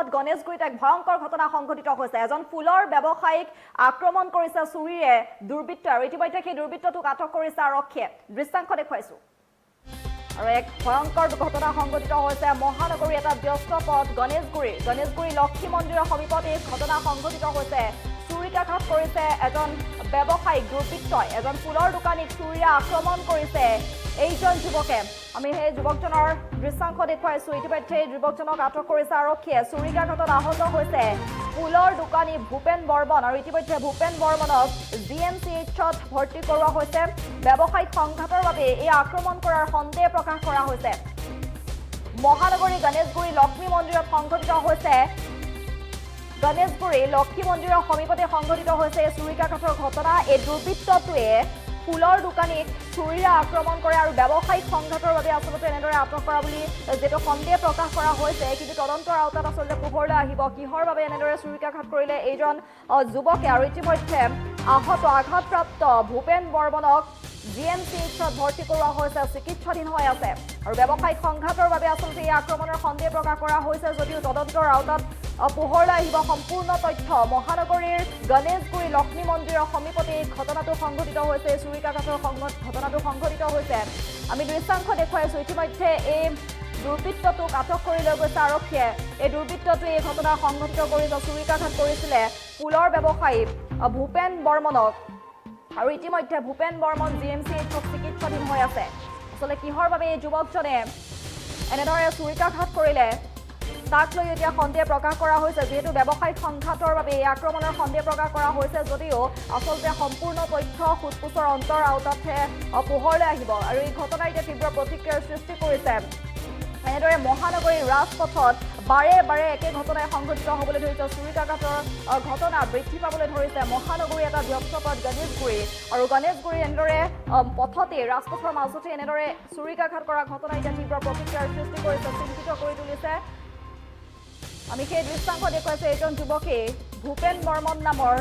পথ গণেশগুৰিত এক ভয়ংকৰ ঘটনা সংঘটিত হৈছে। এজন ফুলৰ ব্যৱসায়ীক আক্ৰমণ কৰিছে চুৰিৰে দুৰ্বৃত্ত আৰু ইতিমধ্যে সেই দুৰ্বৃত্তটোক আটক কৰিছে আৰক্ষীয়ে। দৃশ্যাংশ দেখুৱাইছো। আৰু এক ভয়ংকৰ ঘটনা সংঘটিত হৈছে মহানগৰীৰ এটা ব্যস্ত পথ গণেশগুৰি লক্ষ্মী মন্দিৰৰ সমীপত এই ঘটনা সংঘটিত হৈছে। চুৰিকাঘাত কৰিছে এজন ব্যৱসায়িক দুৰ্বৃত্তই। এজন ফুলৰ দোকানীক চুৰিৰে আক্ৰমণ কৰিছে এইজন যুৱকে। আমি সেই যুৱকজনৰ দৃশ্যাংশ দেখুৱাইছো। ইতিমধ্যে যুৱকজনক আটক কৰিছে আৰক্ষীয়ে। চুৰিকাঘাতত আহত হৈছে ফুলৰ দোকানী ভূপেন বৰ্মন আৰু ইতিমধ্যে ভূপেন বৰ্মনক GMCHত ভৰ্তি কৰোৱা হৈছে। ব্যৱসায়িক সংঘাতৰ বাবে এই আক্ৰমণ কৰাৰ সন্দেহ প্ৰকাশ কৰা হৈছে। মহানগৰী গণেশগুৰি লক্ষ্মী মন্দিৰত সংঘটিত হৈছে। গণেশগুৰি লক্ষ্মী মন্দিৰৰ সমীপতে সংঘটিত হৈছে এই চুৰিকাঘাতৰ ঘটনা। এই দুৰ্বৃত্তটোৱে ফুলৰ দোকানীক চুৰিৰে আক্ৰমণ কৰে আৰু ব্যৱসায়িক সংঘাতৰ বাবে আচলতে এনেদৰে আটক কৰা বুলি যেটো সন্দেহ প্ৰকাশ কৰা হৈছে, কিন্তু তদন্তৰ আওতাত আচলতে পোহৰলৈ আহিব কিহৰ বাবে এনেদৰে চুৰিকাঘাত কৰিলে এইজন যুৱকে। আৰু ইতিমধ্যে আঘাতপ্ৰাপ্ত ভূপেন বৰ্মনক GMCHত ভৰ্তি কৰোৱা হৈছে, চিকিৎসাধীন হৈ আছে। আৰু ব্যৱসায়িক সংঘাতৰ বাবে আচলতে এই আক্ৰমণৰ সন্দেহ প্ৰকাশ কৰা হৈছে যদিও তদন্তৰ আওতাত পোহৰলৈ আহিব সম্পূৰ্ণ তথ্য। মহানগৰীৰ গণেশগুৰি লক্ষ্মী মন্দিৰৰ সমীপতে এই ঘটনাটো সংঘটিত হৈছে। চুৰিকাঘাতৰ ঘটনাটো সংঘটিত হৈছে। আমি দৃশ্যাংশ দেখুৱাইছো। ইতিমধ্যে এই দুৰ্বৃত্তটোক আটক কৰি লৈ গৈছে আৰক্ষীয়ে। এই দুৰ্বৃত্তটোৱে এই ঘটনা সংঘটিত কৰিছে, চুৰিকাঘাত কৰিছিলে ফুলৰ ব্যৱসায়ী ভূপেন বৰ্মনক। আৰু ইতিমধ্যে ভূপেন বৰ্মন GMCHত চিকিৎসাধীন হৈ আছে। আচলতে কিহৰ বাবে এই যুৱকজনে এনেদৰে চুৰিকাঘাত কৰিলে তাক লৈ এতিয়া সন্দেহ প্ৰকাশ কৰা হৈছে। যিহেতু ব্যৱসায়িক সংঘাতৰ বাবে এই আক্ৰমণৰ সন্দেহ প্ৰকাশ কৰা হৈছে যদিও আচলতে সম্পূৰ্ণ তথ্য সোধপোছৰ অন্তৰ আওতাতহে পোহৰলৈ আহিব। আৰু এই ঘটনাই এতিয়া তীব্ৰ প্ৰতিক্ৰিয়াৰ সৃষ্টি কৰিছে। এনেদৰে মহানগৰীৰ ৰাজপথত বাৰে বাৰে একে ঘটনাই সংঘটিত হ'বলৈ ধৰিছে। চুৰিকাঘাতৰ ঘটনা বৃদ্ধি পাবলৈ ধৰিছে। মহানগৰীৰ এটা ব্যস্ত পথ গণেশগুৰি আৰু গণেশগুৰি এনেদৰে পথতে ৰাজপথৰ মাজতে এনেদৰে চুৰিকাঘাত কৰা ঘটনাই এতিয়া তীব্ৰ প্ৰতিক্ৰিয়াৰ সৃষ্টি কৰিছে, চিন্তিত কৰি তুলিছে। আমি সেই দৃশ্যাংশ দেখুৱাইছো। এজন যুৱকে ভূপেন বৰ্মন নামৰ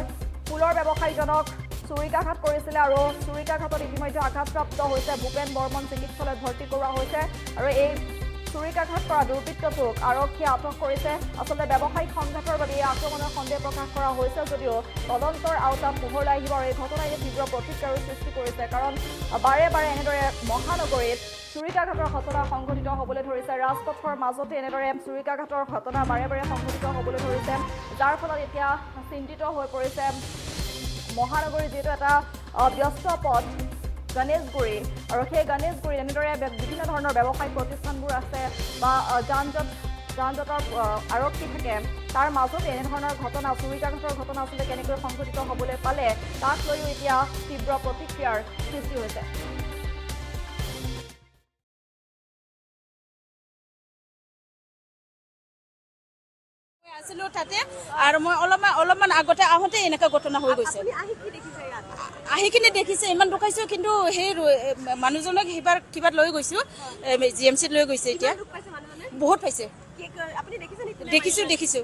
ফুলৰ ব্যৱসায়ীজনক চুৰিকাঘাত কৰিছিলে আৰু চুৰিকাঘাতত ইতিমধ্যে আঘাতপ্ৰাপ্ত হৈছে ভূপেন বৰ্মন। চিকিৎসালয়ত ভৰ্তি কৰোৱা হৈছে। আৰু এই চুৰিকাঘাত কৰা দুৰ্বৃত্তটোক আৰক্ষীয়ে আটক কৰিছে। আচলতে ব্যৱসায়িক সংঘাতৰ বাবে এই আক্ৰমণৰ সন্দেহ প্ৰকাশ কৰা হৈছে যদিও তদন্তৰ আওতাত পোহৰলৈ আহিব। আৰু এই ঘটনাই তীব্ৰ প্ৰতিক্ৰিয়াৰ সৃষ্টি কৰিছে, কাৰণ বাৰে বাৰে এনেদৰে মহানগৰীত চুৰিকাঘাতৰ ঘটনা সংঘটিত হ'বলৈ ধৰিছে। ৰাজপথৰ মাজতে এনেদৰে চুৰিকাঘাতৰ ঘটনা বাৰে বাৰে সংঘটিত হ'বলৈ ধৰিছে, যাৰ ফলত এতিয়া চিন্তিত হৈ পৰিছে মহানগৰী, যিহেতু এটা ব্যস্ত পথ গণেশগুৰি। আৰু সেই গণেশগুৰিত এনেদৰে বিভিন্ন ধৰণৰ ব্যৱসায়িক প্ৰতিষ্ঠানবোৰ আছে বা যান-জঁটৰ আৰক্ষী থাকে, তাৰ মাজতে এনেধৰণৰ ঘটনা চুৰিকাঘাতৰ ঘটনা আচলতে কেনেকৈ সংঘটিত হ'বলৈ পালে তাক লৈও এতিয়া তীব্ৰ প্ৰতিক্ৰিয়াৰ সৃষ্টি হৈছে। আছিলো তাতে আৰু মই অলপমান আগতে আহোঁতে এনেকুৱা ঘটনা হৈ গৈছে। আহি কিনে দেখিছে ইমান দুখাইছো, কিন্তু সেই মানুহজনক সেইবাৰ কিবা লৈ গৈছো, GMCত লৈ গৈছে। এতিয়া বহুত পাইছে। দেখিছো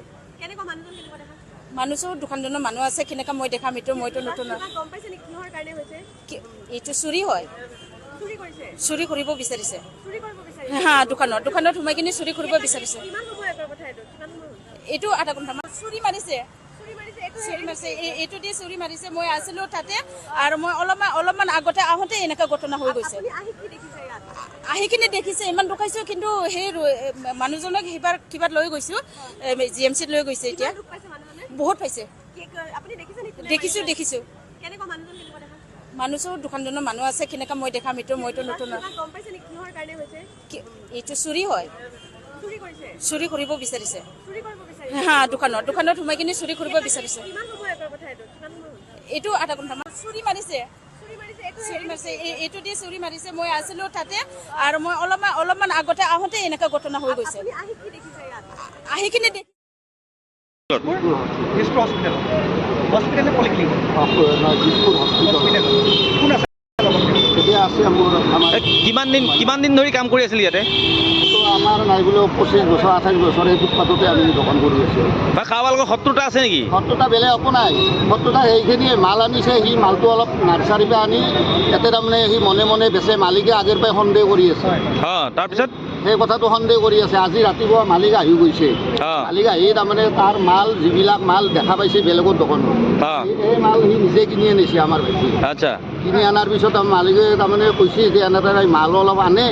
মানুহ দোকানজনৰ মানুহ আছে, কেনেকুৱা মই দেখাম মইতো নতুন। এইটো চুৰি হয়, চুৰি কৰিব বিচাৰিছে। হা, দোকানত সোমাই কিনে চুৰি কৰিব বিচাৰিছে। এইটো আধা ঘণ্টামান চুৰি মাৰিছে। এইটো দি চুৰি মাৰিছে। মই আছিলো তাতে আৰু মই অলপমান আগতে আহোঁতে এনেকুৱা ঘটনা হৈ গৈছে। আহি কিনে দেখিছে ইমান দুখাইছো, কিন্তু সেই মানুহজনক সেইবাৰ কিবা লৈ গৈছো, GMCত লৈ গৈছে। এতিয়া বহুত পাইছে। দেখিছো মানুহ দোকানজনৰ মানুহ আছে, কেনেকুৱা মই দেখাম মইতো নতুন। এইটো চুৰি হয়, চুৰি কৰিব বিচাৰিছে। হা, দোকানত সোমাই কিনে চুৰি কৰিব বিচাৰিছে। এইটো আধা ঘণ্টামান চুৰি মাৰিছে। এইটো দি চুৰি মাৰিছে। মই আছিলো তাতে আৰু মই অলপমান আগতে আহোঁতে এনেকুৱা ঘটনা হৈ গৈছে। আহি কিনে কিমান দিন ধৰি কাম কৰি আছিল ইয়াতে? আমাৰ নাই বোলে 25 বছৰ 28 বছৰ এই ফুটপাথতে আমি দোকান কৰি আছোঁ। বা কাৰোবাৰ লগত শত্ৰুতা আছে নেকি? শত্ৰুতা বেলেগ একো নাই। শত্ৰুতা সেইখিনিয়ে মাল আনিছে, সি মালটো অলপ নাৰ্চাৰীৰ পৰা আনি ইয়াতে তাৰমানে সি মনে মনে বেচে। মালিকে আগৰ পৰাই সন্দেহ কৰি আছে। তাৰপিছত সেই কথাটো সন্দেহ কৰি আছে। আজি ৰাতিপুৱা মালিক আহি গৈছে, মালিক আহি তাৰমানে তাৰ মাল যিবিলাক মাল দেখা পাইছে বেলেগৰ দোকানত এই মাল সি নিজে কিনি আনিছে আমাৰ ভাইটি আচ্ছা কিনি অনাৰ পিছত মালিকে তাৰমানে কৈছে যে এনেদৰে মাল অলপ আনে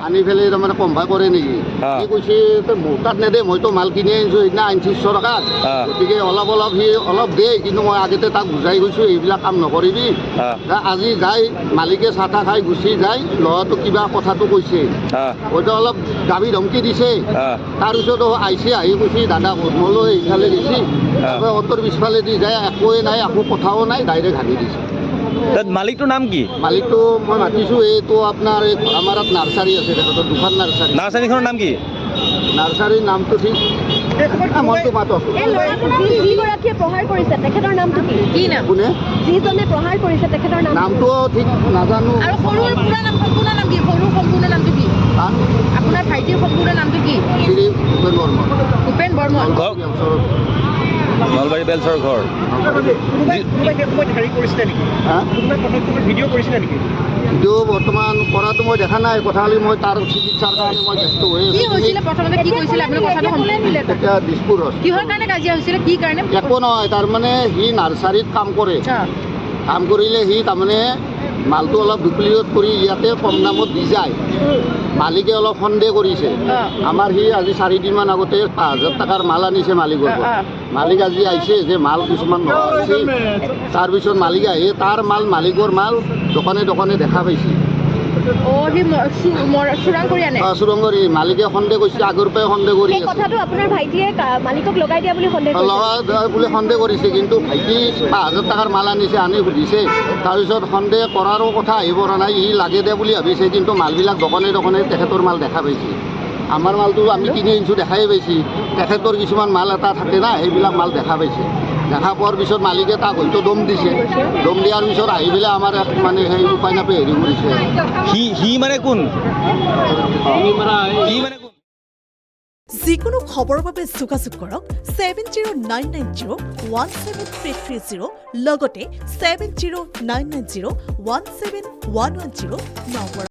আনি পেলাই তাৰমানে কমভাই কৰে নেকি সি কৈছে মোৰ তাত নেদে মইতো মাল কিনি আনিছোঁ সেইদিনা 600 টকাত গতিকে অলপ সি অলপ দে কিন্তু মই আগতে তাক বুজাই গৈছোঁ এইবিলাক কাম নকৰিবি আজি যাই মালিকে চাহ তাহ খাই গুচি যায় ল'ৰাটো কিবা কথাটো কৈছে হয়তো অলপ দাবী ধমকি দিছে তাৰপিছত আহিছে আহি কৈছে দাদা মই এইফালে দিছে অটোৰ পিছফালে দি যায় একোৱে নাই একো কথাও নাই ডাইৰেক্ট হানি দিছে মালিকটোৰ নাম কি মালিকটো মই মাতিছোঁ এইটো আপোনাৰ এই আমাৰ নাৰ্চাৰী আছে তেখেতৰ দুখন নাৰ্চাৰী নাৰ্চাৰীখনৰ নাম কি নাৰ্চাৰীৰ নামটো ঠিক মনটো মাতো যিগৰাকীয়ে প্ৰহাৰ কৰিছে তেখেতৰ নামটো কি নাম কোনে যিজনে প্ৰহাৰ কৰিছে তেখেতৰ নাম নামটোও ঠিক নাজানো আৰু সৰুৰ পুৰা নাম সম্পূৰ্ণ নাম কি সৰু সম্পূৰ্ণ নামটো কি আপোনাৰ ভাইটিৰ সম্পূৰ্ণ নামটো কি শ্ৰী ভূপেন বৰ্মন ভূপেন বৰ্মন নলবাৰী বেলচৰ ঘৰ ভিডিঅ' বৰ্তমান কৰাটো মই দেখা নাই কথা হ'লে মই তাৰ চিকিৎসাৰ কাৰণে মই ব্যস্ত হৈ কি হৈছিলে প্ৰথমতে কি কৈছিলে আপুনি কথাটো সম্পূৰ্ণ এতিয়া দিছপুৰ কিহৰ কাৰণে কাজিয়া হৈছিলে কি কাৰণে একো নহয় তাৰমানে সি নাৰ্চাৰীত কাম কৰে কাম কৰিলে সি তাৰমানে মালটো অলপ ডুপ্লিকেট কৰি ইয়াতে কম দামত দি যায় মালিকে অলপ সন্দেহ কৰিছে আমাৰ সি আজি 4 দিনমান আগতে 5,000 টকাৰ মাল আনিছে মালিকৰ পৰা মালিক আজি আহিছে যে মাল কিছুমান নহৈছে তাৰপিছত মালিকে আহি তাৰ মাল মালিকৰ মাল দোকানে দোকানে দেখা পাইছে চুৰং কৰি মালিকে সন্দেহ কৰিছে আগৰ পৰাই সন্দেহ কৰি আছে কথাটো আপোনাৰ ভাইটিয়ে মালিকক লগাই দিয়া বুলি সন্দেহ বুলি সন্দেহ কৰিছে কিন্তু ভাইটি 5,000 টকাৰ মাল আনিছে আনি সুধিছে তাৰপিছত সন্দেহ কৰাৰো কথা আহিব পৰা নাই ই লাগে দে বুলি ভাবিছে কিন্তু মালবিলাক দোকানে দোকানে তেখেতৰ মাল দেখা পাইছে আমাৰ মালটো আমি কিনি আনিছোঁ দেখাই পাইছে তেখেতৰ কিছুমান মাল এটা থাকে না সেইবিলাক মাল দেখা পাইছে দেখা পোৱাৰ পিছত মালিকে তাক হয়তো দম দিছে দম দিয়াৰ পিছত আহি পেলাই আমাৰ মানে সেই উপায় নাপাই হেৰি কৰিছে সি মানে কোন যিকোনো খবৰৰ বাবে যোগাযোগ কৰক 7099017330 লগতে 7099017110 নম্বৰ